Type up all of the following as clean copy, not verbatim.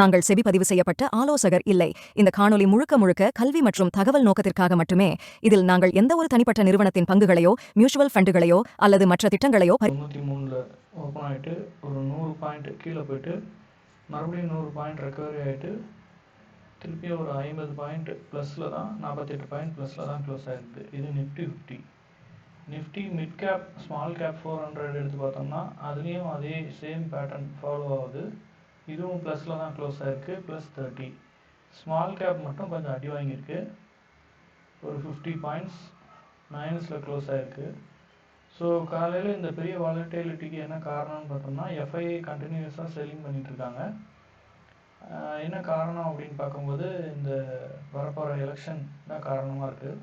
நாங்கள் செபி பதிவு செய்யப்பட்ட ஆலோசகர் இல்லை. இந்த காணொலி முழுக்க முழுக்க கல்வி மற்றும் தகவல் நோக்கத்திற்காக மட்டுமே. இதில் நாங்கள் எந்த ஒரு தனிப்பட்ட நிறுவனத்தின் பங்குகளையோ மியூச்சுவல் ஃபண்டுகளையோ அல்லது மற்ற திட்டங்களையோ 93ல் ஓப்பன் ஆகிட்டு ஒரு 100 பாயிண்ட் கீழே போயிட்டு மறுபடியும் 100 பாயிண்ட் ரெக்கவரி ஆகிட்டு திருப்பி ஒரு 50 பாயிண்ட் ப்ளஸில் தான் 48 பாயிண்ட் ப்ளஸில் தான் க்ளோஸ் ஆகிருக்கு. இது Nifty 50. Nifty mid cap small cap 400 எடுத்து பார்த்தோம்னா அதுலேயும் அதே சேம் பேட்டர்ன் ஃபாலோ ஆகுது. இதுவும் ப்ளஸில் தான் க்ளோஸ் ஆகிருக்கு, +30. ஸ்மால் கேப் மட்டும் கொஞ்சம் அடி வாங்கியிருக்கு, ஒரு 50 பாயிண்ட்ஸ் மைனஸில் க்ளோஸ் ஆகிருக்கு. ஸோ காலையில் இந்த பெரிய வாலட்டிலிட்டிக்கு என்ன காரணம்னு பார்த்தோம்னா எஃப்ஐஐ கண்டினியூஸாக செல்லிங் பண்ணிகிட்ருக்காங்க. என்ன காரணம் அப்படின்னு பார்க்கும்போது இந்த வரப்போகிற எலெக்ஷன் தான் காரணமாக இருக்குது.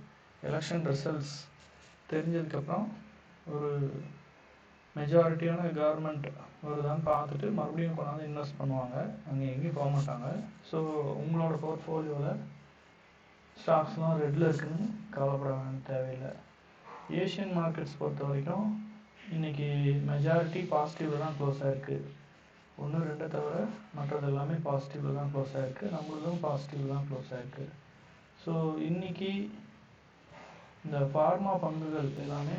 எலெக்ஷன் ரிசல்ட்ஸ் தெரிஞ்சதுக்கப்புறம் ஒரு மெஜாரிட்டியான கவர்மெண்ட் வருதான்னு பார்த்துட்டு மறுபடியும் கொண்டாந்து இன்வெஸ்ட் பண்ணுவாங்க, அங்கே எங்கேயும் போக மாட்டாங்க. ஸோ உங்களோட போர்ட்ஃபோலியோவில் ஸ்டாக்ஸ்லாம் ரெட்டில் இருக்குன்னு கவலைப்பட வேண்டிய தேவையில்லை. ஏஷியன் மார்க்கெட்ஸ் பொறுத்த வரைக்கும் இன்றைக்கி மெஜாரிட்டி பாசிட்டிவில் தான் க்ளோஸ் ஆகிருக்கு. 1-2 தவிர மற்றது எல்லாமே பாசிட்டிவில் தான் க்ளோஸ் ஆகிருக்கு. நம்மளதும் பாசிட்டிவில் தான் க்ளோஸ் ஆகிருக்கு. ஸோ இன்றைக்கி இந்த ஃபார்மா பங்குகள் எல்லாமே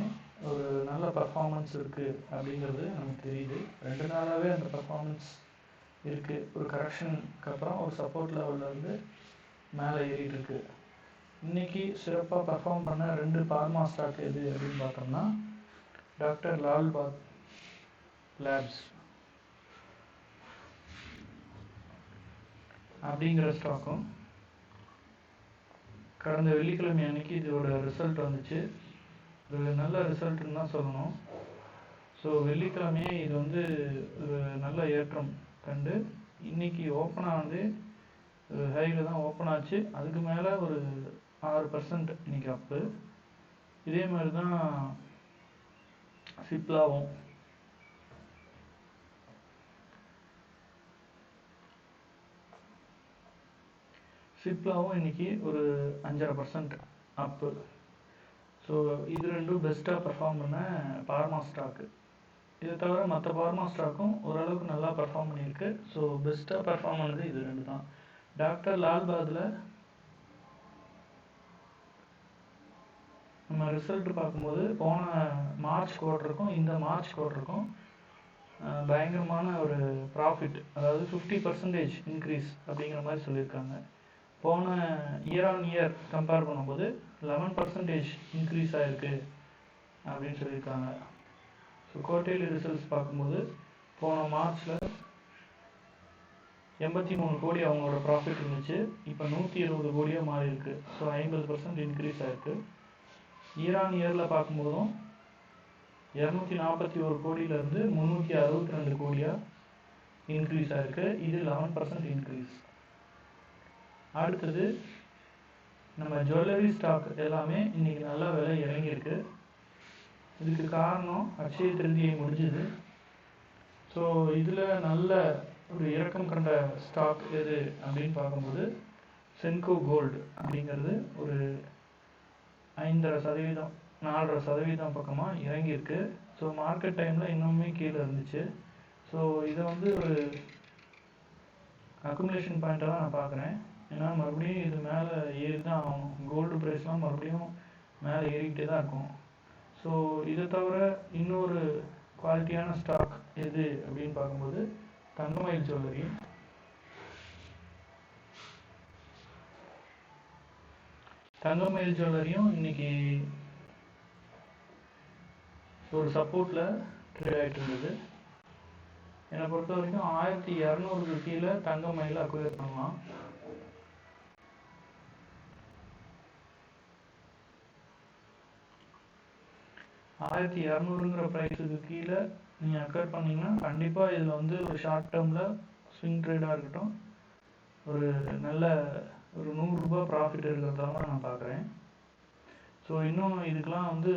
ஒரு நல்ல பர்ஃபார்மன்ஸ் இருக்குது அப்படிங்கிறது நமக்கு தெரியுது. 2 நாளாகவே அந்த பர்ஃபார்மன்ஸ் இருக்குது. ஒரு கரெக்ஷனுக்கு அப்புறம் ஒரு சப்போர்ட் லெவல்லேருந்து மேலே ஏறிட்டு இருக்கு. இன்றைக்கி சிறப்பாக பர்ஃபார்ம் பண்ண 2 ஃபார்மா ஸ்டாக் எது அப்படின்னு பார்த்தோம்னா டாக்டர் லால் பாத் லேப்ஸ் அப்படிங்கிற ஸ்டாக்கும் கடந்த வெள்ளிக்கிழமை அன்னைக்கு இதோட ரிசல்ட் வந்துச்சு. இது நல்ல ரிசல்ட்டுன்னு தான் சொல்லணும். ஸோ வெள்ளிக்கிழமையே இது வந்து ஒரு நல்ல ஏற்றம் கண்டு இன்றைக்கி ஓப்பனாக வந்து ஹையில் தான் ஓப்பன் ஆச்சு. அதுக்கு மேலே ஒரு 6% இன்றைக்கி அப்பு. இதே மாதிரி தான் சிப்லாவும் இன்றைக்கி ஒரு 5.5% அப்பு. ஸோ இது ரெண்டும் பெஸ்ட்டாக பர்ஃபார்ம் பண்ண ஃபார்மா ஸ்டாக்கு. இதை தவிர மற்ற ஃபார்மா ஸ்டாக்கும் ஓரளவுக்கு நல்லா பர்ஃபார்ம் பண்ணியிருக்கு. ஸோ பெஸ்ட்டாக பர்ஃபார்ம் பண்ணது இது 2 தான். டாக்டர் லால் பாத்தில் நம்ம ரிசல்ட் பார்க்கும்போது போன மார்ச் குவார்ட்டருக்கும் இந்த மார்ச் குவார்ட்டருக்கும் பயங்கரமான ஒரு ப்ராஃபிட், அதாவது 50% இன்க்ரீஸ் அப்படிங்கிற மாதிரி சொல்லியிருக்காங்க. போன இயர் ஆன் இயர் கம்பேர் பண்ணும்போது 11% இன்க்ரீஸ் ஆகிருக்கு அப்படின்னு சொல்லியிருக்காங்க. ஸோ குவார்ட்டர்லி ரிசல்ட்ஸ் பார்க்கும்போது போன மார்ச்சில் 83 கோடி அவங்களோட ப்ராஃபிட் இருந்துச்சு, இப்போ 120 கோடியாக மாறி இருக்குது. ஸோ 50% இன்க்ரீஸ் ஆகிருக்கு. இயர் ஆன் இயரில் பார்க்கும்போதும் 241 கோடியிலேருந்து 362 கோடியாக இன்க்ரீஸ் ஆகிருக்கு. இது 11% இன்க்ரீஸ். அடுத்தது நம்ம ஜுவல்லரி ஸ்டாக் எல்லாமே இன்றைக்கி நல்லா விலை இறங்கியிருக்கு. இதுக்கு காரணம் அட்சய திருதியை முடிஞ்சுது. ஸோ இதில் நல்ல ஒரு இறக்கம் கண்ட ஸ்டாக் எது அப்படின்னு பார்க்கும்போது சென்கோ கோல்டு அப்படிங்கிறது ஒரு 5.5%, 4.5% பக்கமாக இறங்கியிருக்கு. ஸோ மார்க்கெட் டைமில் இன்னுமே கீழே இருந்துச்சு. ஸோ இதை வந்து ஒரு அக்குமுலேஷன் பாயிண்ட்டாக தான் நான் பார்க்குறேன். ஏன்னா மறுபடியும் இது மேலே ஏறி தான் ஆகும். கோல்டு ப்ரைஸ்லாம் மறுபடியும் மேலே ஏறிக்கிட்டே தான் இருக்கும். ஸோ இதை தவிர இன்னொரு குவாலிட்டியான ஸ்டாக் எது அப்படின்னு பார்க்கும்போது தங்கமயில் ஜுவல்லரி. தங்கமயில் ஜுவல்லரியும் இன்றைக்கி ஒரு சப்போர்ட்டில் ட்ரேட் ஆகிட்டு இருந்தது. என்னை பொறுத்த வரைக்கும் 1200 கீழே தங்கமயில் அக்வயர் பண்ணலாம். $1200 ப்ரைஸுக்கு கீழே நீங்கள் அக்வயர் பண்ணிங்கன்னா கண்டிப்பாக இதில் வந்து ஒரு ஷார்ட் டேர்மில் ஸ்விங் ட்ரேடாக இருக்கட்டும் ஒரு நல்ல ஒரு $100 ப்ராஃபிட் இருக்கிறதால நான் பார்க்குறேன். ஸோ இன்னும் இதுக்கெலாம் வந்து